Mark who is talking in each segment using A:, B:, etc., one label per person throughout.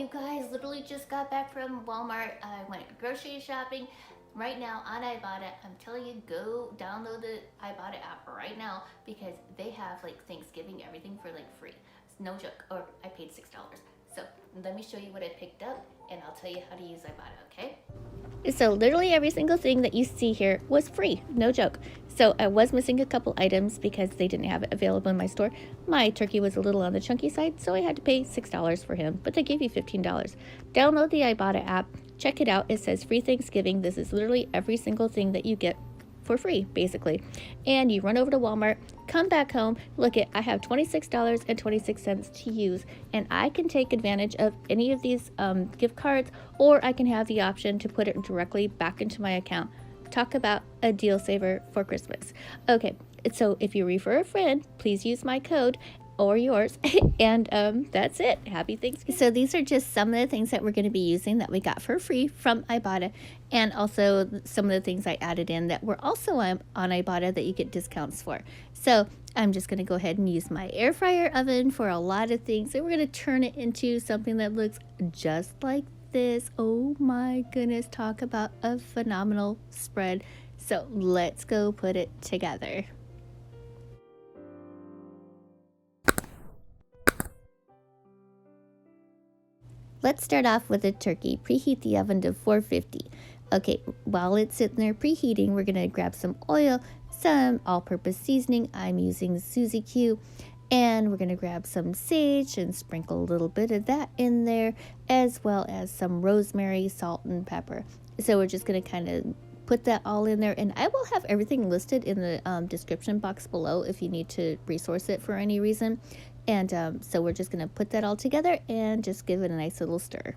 A: you guys, literally just got back from Walmart. I went grocery shopping right now on Ibotta. I'm telling you, go download the Ibotta app right now because they have like Thanksgiving everything for like free. It's no joke. Or I paid $6. So let me show you what I picked up and I'll tell you how to use Ibotta, okay? So literally every single thing that you see here was free, no joke. So I was missing a couple items because they didn't have it available in my store. My turkey was a little on the chunky side, so I had to pay $6 for him, but they gave you $15. Download the Ibotta app, check it out. It says free Thanksgiving. This is literally every single thing that you get for free, basically. And you run over to Walmart, come back home, look at, I have $26.26 to use, and I can take advantage of any of these gift cards, or I can have the option to put it directly back into my account. Talk about a deal saver for Christmas. Okay, so if you refer a friend, please use my code or yours, and that's it. Happy Thanksgiving. So these are just some of the things that we're going to be using that we got for free from Ibotta, and also some of the things I added in that were also on Ibotta that you get discounts for. So I'm just going to go ahead and use my air fryer oven for a lot of things, and we're going to turn it into something that looks just like this. Oh my goodness, talk about a phenomenal spread. So let's go put it together. Let's start off with the turkey. Preheat the oven to 450. Okay, while it's sitting there preheating, we're gonna grab some oil, some all-purpose seasoning. I'm using Susie Q. And we're gonna grab some sage and sprinkle a little bit of that in there, as well as some rosemary, salt, and pepper. So we're just gonna kind of put that all in there, and I will have everything listed in the description box below if you need to resource it for any reason. And so we're just going to put that all together and just give it a nice little stir.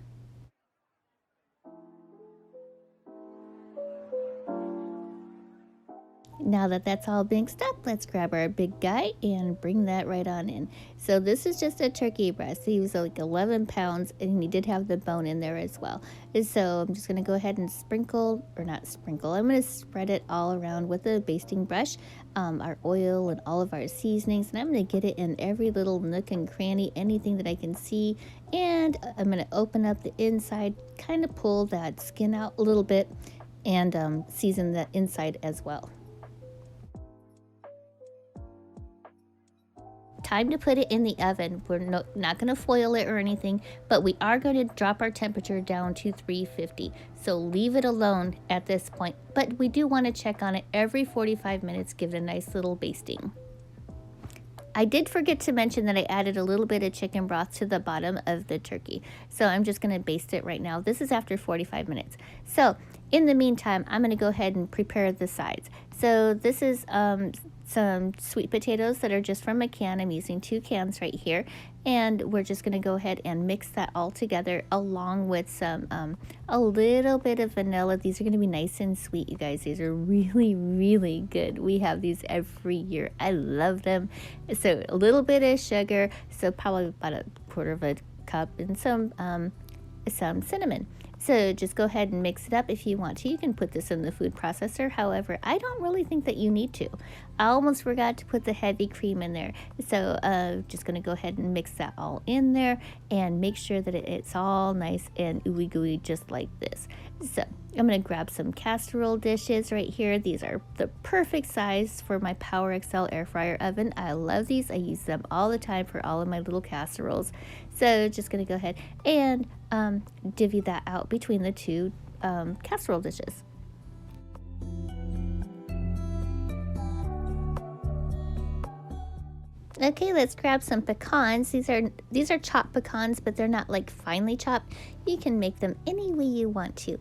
A: Now that that's all mixed up, let's grab our big guy and bring that right on in. So this is just a turkey breast. He was like 11 pounds, and he did have the bone in there as well. And so I'm just going to go ahead and sprinkle, or not sprinkle, I'm going to spread it all around with a basting brush, our oil and all of our seasonings. And I'm going to get it in every little nook and cranny, anything that I can see. And I'm going to open up the inside, kind of pull that skin out a little bit, and season the inside as well. Time to put it in the oven. We're not going to foil it or anything, but we are going to drop our temperature down to 350. So leave it alone at this point, but we do want to check on it every 45 minutes, give it a nice little basting. I did forget to mention that I added a little bit of chicken broth to the bottom of the turkey. So I'm just going to baste it right now. This is after 45 minutes. So in the meantime, I'm going to go ahead and prepare the sides. So this is some sweet potatoes that are just from a can. I'm using 2 cans right here. And we're just going to go ahead and mix that all together along with some a little bit of vanilla. These are going to be nice and sweet, you guys. These are really, really good. We have these every year. I love them. So a little bit of sugar, so probably about a quarter of a cup, and some cinnamon. So just go ahead and mix it up if you want to. You can put this in the food processor. However, I don't really think that you need to. I almost forgot to put the heavy cream in there. So just going to go ahead and mix that all in there and make sure that it's all nice and ooey gooey just like this. So I'm going to grab some casserole dishes right here. These are the perfect size for my Power XL air fryer oven. I love these. I use them all the time for all of my little casseroles. So just going to go ahead and divvy that out between the 2 casserole dishes. Okay, let's grab some pecans. These are chopped pecans, but they're not like finely chopped. You can make them any way you want to.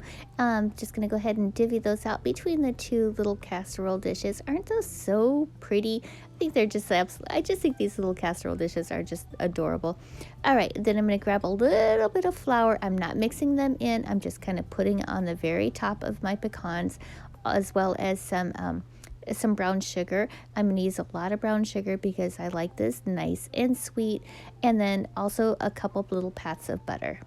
A: Just gonna go ahead and divvy those out between the 2 little casserole dishes. Aren't those so pretty? I think they're just I just think these little casserole dishes are just adorable. All right, then I'm gonna grab a little bit of flour. I'm not mixing them in. I'm just kind of putting it on the very top of my pecans, as well as some brown sugar. I'm going to use a lot of brown sugar because I like this nice and sweet, and then also a couple of little pats of butter.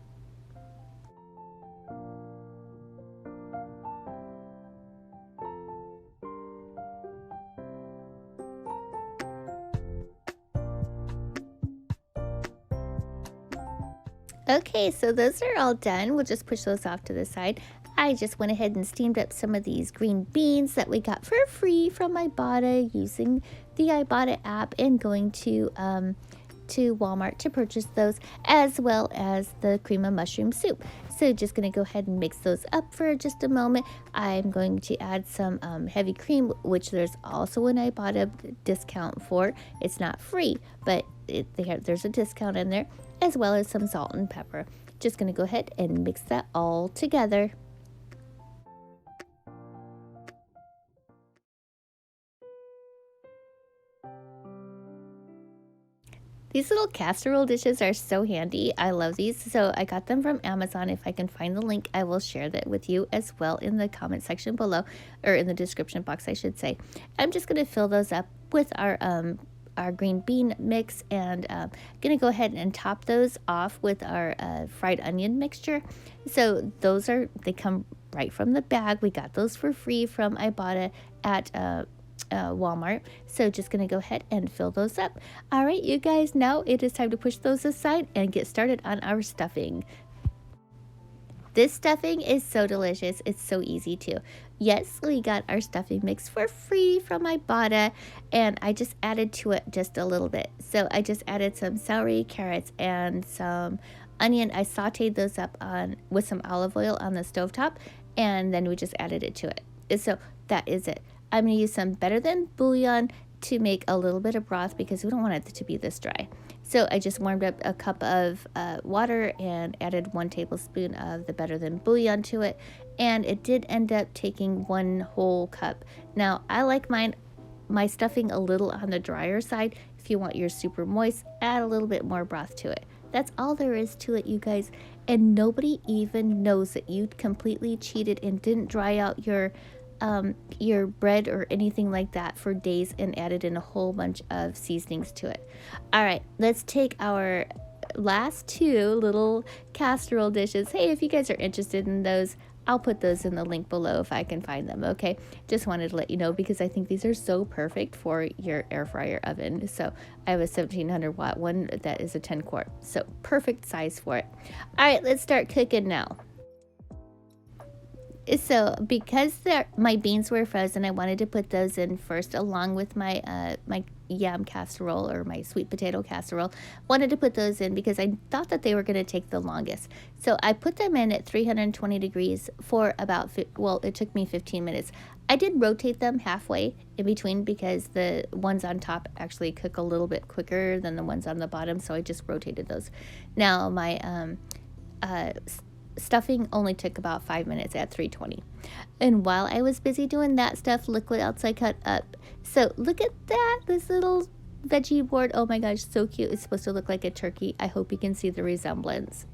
A: Okay, so those are all done. We'll just push those off to the side. I just went ahead and steamed up some of these green beans that we got for free from Ibotta using the Ibotta app and going to Walmart to purchase those, as well as the cream of mushroom soup. So just going to go ahead and mix those up for just a moment. I'm going to add some heavy cream, which there's also an Ibotta discount for. It's not free, but there's a discount in there, as well as some salt and pepper. Just going to go ahead and mix that all together. These little casserole dishes are so handy. I love these. So I got them from Amazon. If I can find the link, I will share that with you as well in the comment section below, or in the description box, I should say. I'm just going to fill those up with our green bean mix, and going to go ahead and top those off with our fried onion mixture. So they come right from the bag. We got those for free from Ibotta at Walmart. So just gonna go ahead and fill those up. All right, you guys, now it is time to push those aside and get started on our stuffing. This stuffing is so delicious. It's so easy too. Yes, we got our stuffing mix for free from Ibotta, and I just added to it just a little bit. So I just added some celery, carrots, and some onion. I sauteed those up with some olive oil on the stovetop, and then we just added it to it. So that is it. I'm going to use some better than bouillon to make a little bit of broth because we don't want it to be this dry. So I just warmed up a cup of water and added 1 tablespoon of the better than bouillon to it. And it did end up taking 1 whole cup. Now, I like my stuffing a little on the drier side. If you want yours super moist, add a little bit more broth to it. That's all there is to it, you guys. And nobody even knows that you completely cheated and didn't dry out your bread or anything like that for days and added in a whole bunch of seasonings to it. All right, let's take our last 2 little casserole dishes. Hey, if you guys are interested in those, I'll put those in the link below if I can find them, okay? Just wanted to let you know because I think these are so perfect for your air fryer oven. So I have a 1700 watt one that is a 10 quart, so perfect size for it. All right, let's start cooking now. So because my beans were frozen, I wanted to put those in first along with my my yam casserole or my sweet potato casserole. Wanted to put those in because I thought that they were going to take the longest. So I put them in at 320 degrees for about, it took me 15 minutes. I did rotate them halfway in between because the ones on top actually cook a little bit quicker than the ones on the bottom, so I just rotated those. Now my stuffing only took about 5 minutes at 320. And while I was busy doing that stuff, look what else I cut up. So look at that, this little veggie board. Oh my gosh, so cute. It's supposed to look like a turkey. I hope you can see the resemblance.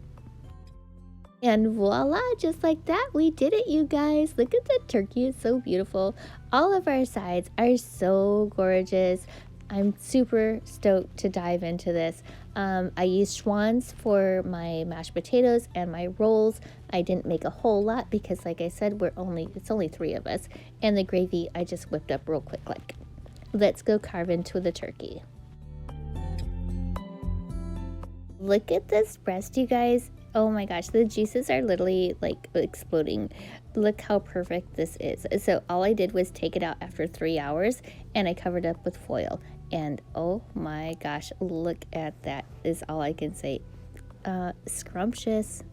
A: And voila, just like that, we did it, you guys. Look at the turkey, it's so beautiful. All of our sides are so gorgeous. I'm super stoked to dive into this. I used Schwann's for my mashed potatoes and my rolls. I didn't make a whole lot because, like I said, it's only 3 of us. And the gravy I just whipped up real quick. Let's go carve into the turkey. Look at this breast, you guys. Oh my gosh, the juices are literally like exploding. Look how perfect this is. So all I did was take it out after 3 hours and I covered up with foil. And oh my gosh, look at that, is all I can say. Scrumptious.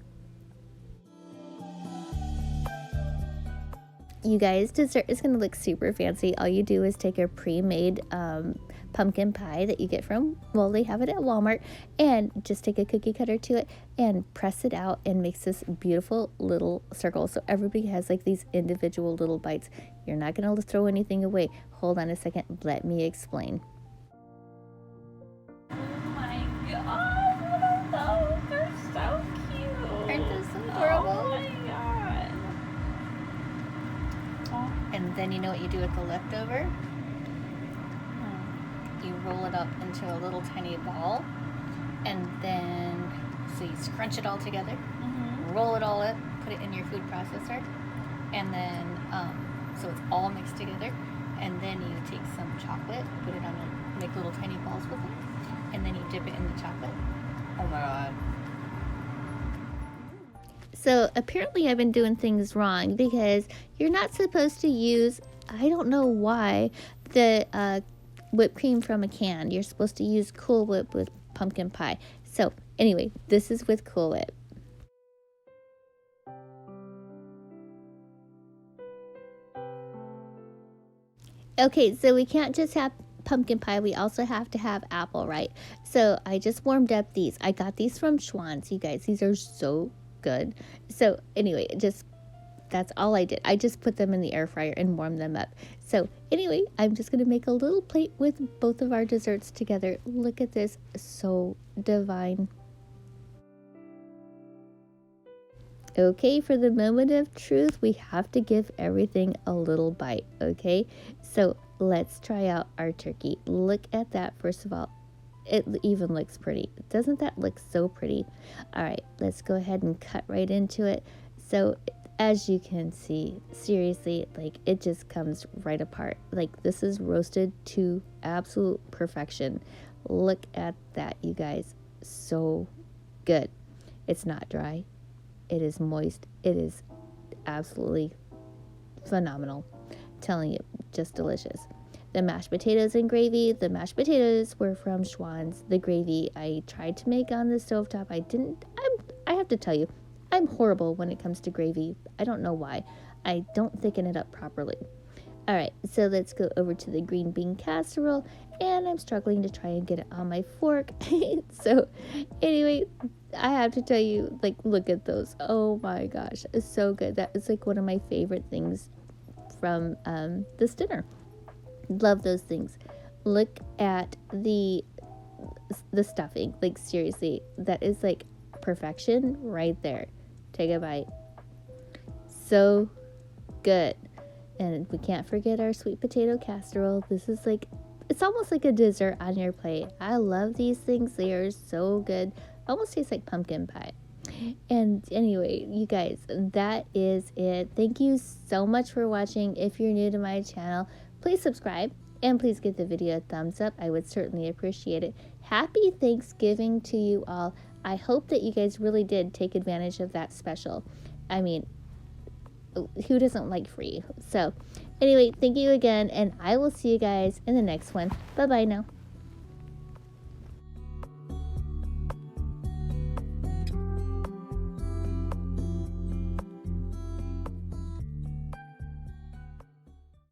A: You guys, dessert is going to look super fancy. All you do is take a pre-made pumpkin pie that you get from, they have it at Walmart, and just take a cookie cutter to it and press it out and makes this beautiful little circle. So everybody has like these individual little bites. You're not going to throw anything away. Hold on a second. Let me explain.
B: Oh my god, look at those. They're so cute.
A: Aren't those so adorable?
B: Oh my god. Oh.
A: And then you know what you do with the leftover? You roll it up into a little tiny ball, and then so you scrunch it all together, roll it all up, put it in your food processor, and then so it's all mixed together, and then you take some chocolate, put it on make little tiny balls with it, and then you dip it in the chocolate. Oh my god. So apparently I've been doing things wrong because you're not supposed to use, I don't know why, the whipped cream from a can. You're supposed to use Cool Whip with pumpkin pie. So anyway, this is with Cool Whip. Okay, so we can't just have pumpkin pie, we also have to have apple, right? So I just warmed up these. I got these from Schwann's, you guys. These are so good. So anyway, that's all I did. I just put them in the air fryer and warmed them up. So anyway, I'm just gonna make a little plate with both of our desserts together. Look at this, so divine. Okay, for the moment of truth, we have to give everything a little bite, okay? So let's try out our turkey. Look at that, first of all. It even looks pretty. Doesn't that look so pretty? All right, let's go ahead and cut right into it. So as you can see, seriously, like it just comes right apart. Like this is roasted to absolute perfection. Look at that, you guys. So good. It's not dry. It is moist. It is absolutely phenomenal. I'm telling you, just delicious. The mashed potatoes and gravy. The mashed potatoes were from Schwann's. The gravy I tried to make on the stovetop. I have to tell you, I'm horrible when it comes to gravy. I don't know why. I don't thicken it up properly. All right, so let's go over to the green bean casserole, and I'm struggling to try and get it on my fork. So anyway, I have to tell you, like, look at those. Oh my gosh, it's so good. That is like one of my favorite things from this dinner. Love those things. Look at the stuffing. Like seriously, that is like perfection right there. Take a bite. So good. And we can't forget our sweet potato casserole. This is like, it's almost like a dessert on your plate. I love these things. They are so good. Almost tastes like pumpkin pie. And anyway, you guys, that is it. Thank you so much for watching. If you're new to my channel, please subscribe and please give the video a thumbs up. I would certainly appreciate it. Happy Thanksgiving to you all. I hope that you guys really did take advantage of that special. I mean, who doesn't like free? So anyway, thank you again, and I will see you guys in the next one. Bye bye now.